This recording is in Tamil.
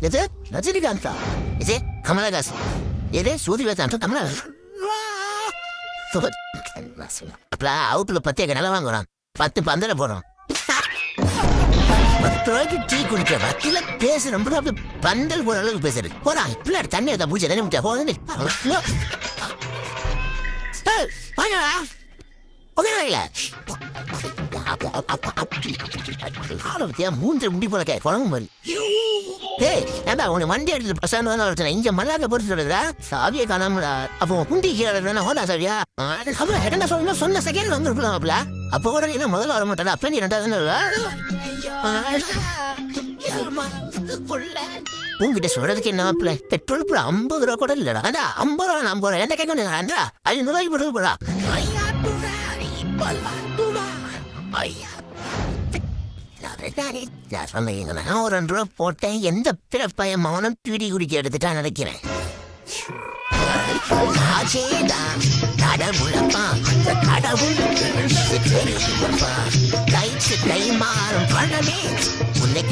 எது ரஜினிகாந்தா இது கமலஹாஸ் எது சூரியகாந்த் கமலஹாஸ் அவுட்ல 10 நிலம் வாங்குறோம் 10 பந்தல போறோம் 10 ரூபாய்க்கு டீ குடிக்க வக்கீல பேச ரொம்ப பந்தல் போற அளவுக்கு பேசுறது போறா இப்ப தண்ணி எடுத்தா பூஜை தண்ணி முடிச்சா போதும் மூன்று முடி போல குழம்பு மாதிரி ஏண்டா உனக்கு வண்டி எடுத்து பசங்க இங்க மல்லாக்க பொறுத்து சொல்றதா சாவியை காணாமடா அப்போ குண்டி கீழே ஹோடா சாவியா என்ன சொல்ல சொன்ன செகண்ட் வந்துருக்கலாம்ல அப்போ கூட என்ன முதல்ல வர மாட்டா அப்ப நீ ரெண்டாவது உங்ககிட்ட சொல்றதுக்கு என்ன பெட்ரோல் 50 ரூபா கூட இல்லடா 50 ரூபா 50 ரூபா என்ன கேட்க 500 ரூபாய்க்கு போட்டு போடா நான் ஒரு 2 ரூபா போட்டேன் எந்த பிறப்பைய மௌனம் பீடி குடிக்க எடுத்துட்டா நினைக்கிறேன் கடவுள் கை மாறும் பழமே உன்னை